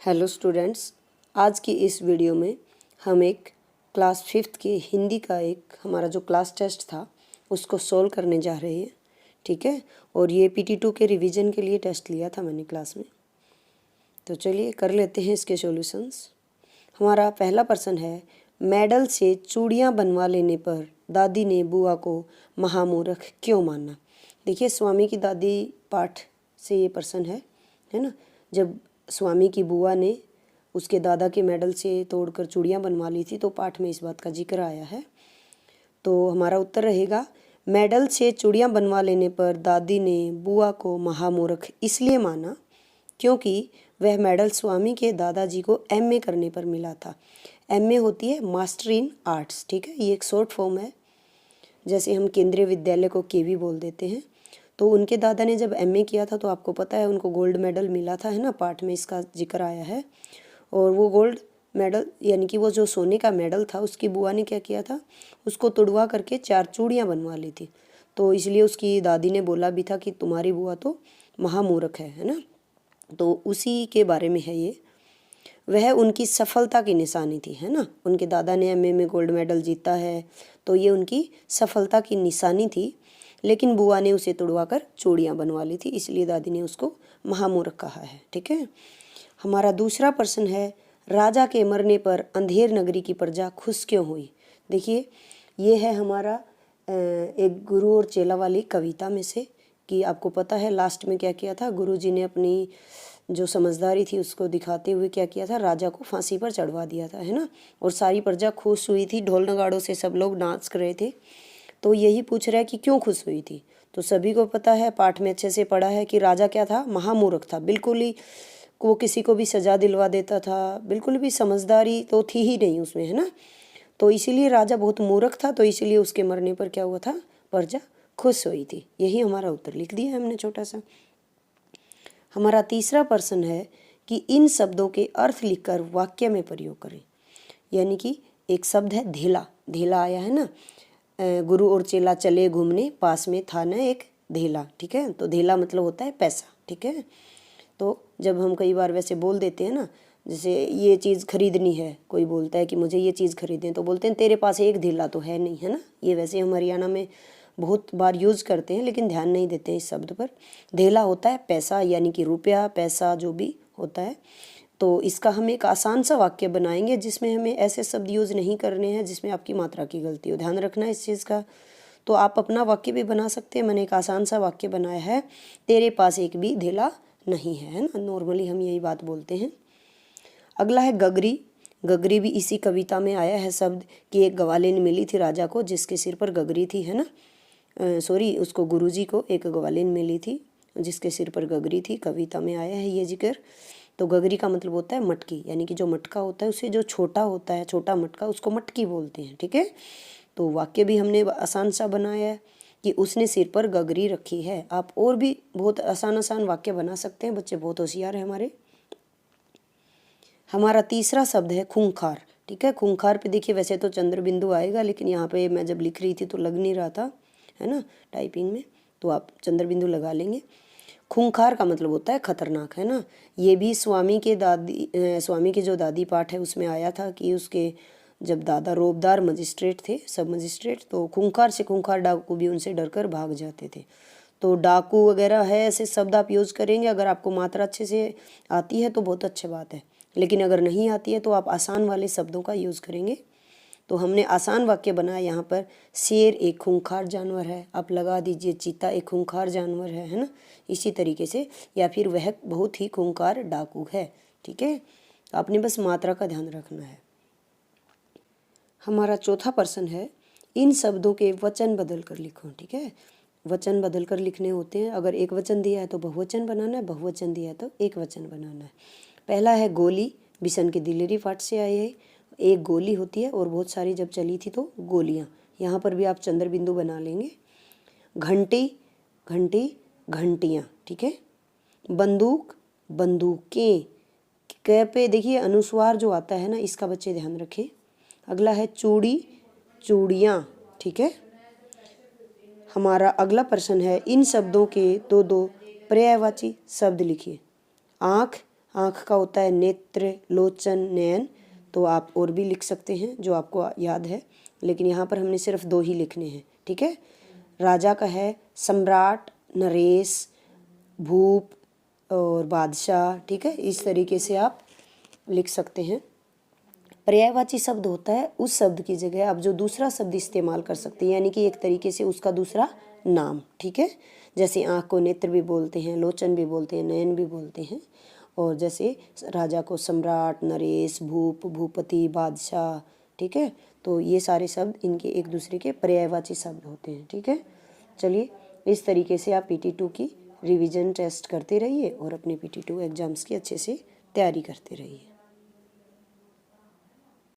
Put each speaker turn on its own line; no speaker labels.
Hello students, आज की इस वीडियो में हम एक क्लास 5th की हिंदी का एक हमारा जो क्लास टेस्ट था उसको सोल्व करने जा रहे हैं। ठीक है, और ये PT2 के रिवीजन के लिए टेस्ट लिया था मैंने क्लास में। तो चलिए कर लेते हैं इसके सॉल्यूशंस। हमारा पहला प्रश्न है, मेडल से चूड़ियाँ बनवा लेने पर दादी ने बुआ को महामूर्ख क्यों माना। देखिए, स्वामी की दादी पाठ से ये प्रश्न है ना। जब स्वामी की बुआ ने उसके दादा के मेडल से तोड़कर चूड़ियाँ बनवा ली थी तो पाठ में इस बात का जिक्र आया है। तो हमारा उत्तर रहेगा, मेडल से चूड़ियाँ बनवा लेने पर दादी ने बुआ को महामूर्ख इसलिए माना क्योंकि वह मेडल स्वामी के दादाजी को MA करने पर मिला था। MA होती है मास्टर इन आर्ट्स। ठीक है, ये एक शॉर्ट फॉर्म है, जैसे हम केंद्रीय विद्यालय को KV बोल देते हैं। तो उनके दादा ने जब MA किया था तो आपको पता है उनको गोल्ड मेडल मिला था, है ना। पाठ में इसका जिक्र आया है। और वो गोल्ड मेडल यानी कि वो जो सोने का मेडल था उसकी बुआ ने क्या किया था, उसको तुड़वा करके 4 चूड़ियाँ बनवा ली थी। तो इसलिए उसकी दादी ने बोला भी था कि तुम्हारी बुआ तो महामूर्ख है ना। तो उसी के बारे में है ये। वह उनकी सफलता की निशानी थी, है ना। उनके दादा ने MA में गोल्ड मेडल जीता है तो ये उनकी सफलता की निशानी थी, लेकिन बुआ ने उसे तुड़वा कर चूड़ियाँ बनवा ली थी, इसलिए दादी ने उसको महामूर्ख कहा है। ठीक है, हमारा दूसरा प्रश्न है, राजा के मरने पर अंधेर नगरी की प्रजा खुश क्यों हुई। देखिए, ये है हमारा एक गुरु और चेला वाली कविता में से कि आपको पता है लास्ट में क्या किया था, गुरु जी ने अपनी जो समझदारी थी उसको दिखाते हुए क्या किया था, राजा को फांसी पर चढ़वा दिया था, है ना। और सारी प्रजा खुश हुई थी, ढोल नगाड़ों से सब लोग नाच कर रहे थे। तो यही पूछ रहा है कि क्यों खुश हुई थी। तो सभी को पता है, पाठ में अच्छे से पढ़ा है कि राजा क्या था, महामूर्ख था। बिल्कुल ही वो किसी को भी सजा दिलवा देता था, बिल्कुल भी समझदारी तो थी ही नहीं उसमें, है ना। तो इसीलिए राजा बहुत मूर्ख था, तो इसीलिए उसके मरने पर क्या हुआ था, प्रजा खुश हुई थी। यही हमारा उत्तर लिख दिया हमने छोटा सा। हमारा तीसरा प्रश्न है कि इन शब्दों के अर्थ लिखकर वाक्य में प्रयोग करें। यानी कि एक शब्द है धेला, धेला आया है ना। गुरु और चेला चले घूमने, पास में था न एक धेला। ठीक है, तो धेला मतलब होता है पैसा। ठीक है, तो जब हम कई बार वैसे बोल देते हैं ना, जैसे ये चीज़ खरीदनी है, कोई बोलता है कि मुझे ये चीज़ खरीदें, तो बोलते हैं तेरे पास एक धेला तो है नहीं, है ना। ये वैसे हम हरियाणा में बहुत बार यूज़ करते हैं लेकिन ध्यान नहीं देते हैं इस शब्द पर। धेला होता है पैसा, यानी कि रुपया, पैसा जो भी होता है। तो इसका हम एक आसान सा वाक्य बनाएंगे जिसमें हमें ऐसे शब्द यूज़ नहीं करने हैं जिसमें आपकी मात्रा की गलती हो। ध्यान रखना इस चीज़ का। तो आप अपना वाक्य भी बना सकते हैं। मैंने एक आसान सा वाक्य बनाया है, तेरे पास एक भी धेला नहीं है ना। नॉर्मली हम यही बात बोलते हैं। अगला है गगरी। गगरी भी इसी कविता में आया है शब्द कि एक ग्वालिन मिली थी राजा को जिसके सिर पर गगरी थी, है ना। सॉरी, उसको गुरुजी को एक ग्वालिन मिली थी जिसके सिर पर गगरी थी। कविता में आया है ये जिक्र। तो गगरी का मतलब होता है मटकी, यानी कि जो मटका होता है उससे जो छोटा होता है, छोटा मटका, उसको मटकी बोलते हैं। ठीक है, तो वाक्य भी हमने आसान सा बनाया है कि उसने सिर पर गगरी रखी है। आप और भी बहुत आसान आसान वाक्य बना सकते हैं, बच्चे बहुत होशियार है हमारे। हमारा तीसरा शब्द है खूंखार। ठीक है, खूंखार पे देखिए वैसे तो चंद्र बिंदु आएगा, लेकिन यहाँ पे मैं जब लिख रही थी तो लग नहीं रहा था, है ना, टाइपिंग में, तो आप चंद्र बिंदु लगा लेंगे। खूंखार का मतलब होता है खतरनाक, है ना। ये भी स्वामी के जो दादी पाठ है उसमें आया था कि उसके जब दादा रोबदार मजिस्ट्रेट थे, सब मजिस्ट्रेट, तो खूंखार से खूंखार डाकू भी उनसे डरकर भाग जाते थे। तो डाकू वगैरह है, ऐसे शब्द आप यूज़ करेंगे। अगर आपको मात्रा अच्छे से आती है तो बहुत अच्छी बात है, लेकिन अगर नहीं आती है तो आप आसान वाले शब्दों का यूज़ करेंगे। तो हमने आसान वाक्य बनाया यहाँ पर, शेर एक खूंखार जानवर है। आप लगा दीजिए चीता एक खूंखार जानवर है ना, इसी तरीके से, या फिर वह बहुत ही खूंखार डाकू है। ठीक है, आपने बस मात्रा का ध्यान रखना है। हमारा चौथा प्रश्न है, इन शब्दों के वचन बदल कर लिखो। ठीक है, वचन बदल कर लिखने होते हैं। अगर एक वचन दिया है तो बहुवचन बनाना है, बहुवचन दिया है तो एक वचन बनाना है। पहला है गोली, बिशन के दिलेरी पाठ से आए है। एक गोली होती है और बहुत सारी जब चली थी तो गोलियाँ, यहाँ पर भी आप चंद्र बिंदु बना लेंगे। घंटी, घंटी, घंटियाँ। ठीक है, बंदूक, बंदूकें। क पे देखिए अनुस्वार जो आता है ना, इसका बच्चे ध्यान रखें। अगला है चूड़ी, चूड़ियाँ। ठीक है, हमारा अगला प्रश्न है, इन शब्दों के दो दो पर्यायवाची शब्द लिखिए। आँख, आँख का होता है नेत्र, लोचन, नयन। तो आप और भी लिख सकते हैं जो आपको याद है, लेकिन यहाँ पर हमने सिर्फ 2 ही लिखने हैं, ठीक है। राजा का है सम्राट, नरेश, भूप और बादशाह, ठीक है। इस तरीके से आप लिख सकते हैं। पर्यायवाची शब्द होता है उस शब्द की जगह आप जो दूसरा शब्द इस्तेमाल कर सकते हैं, यानी कि एक तरीके से उसका दूसरा नाम, ठीक है। जैसे आँख को नेत्र भी बोलते हैं, लोचन भी बोलते हैं, नयन भी बोलते हैं। और जैसे राजा को सम्राट, नरेश, भूप, भूपति, बादशाह, ठीक है। तो ये सारे शब्द इनके एक दूसरे के पर्यायवाची शब्द होते हैं, ठीक है। चलिए, इस तरीके से आप PT2 की रिवीजन टेस्ट करते रहिए और अपने PT2 एग्ज़ाम्स की अच्छे से तैयारी करते रहिए।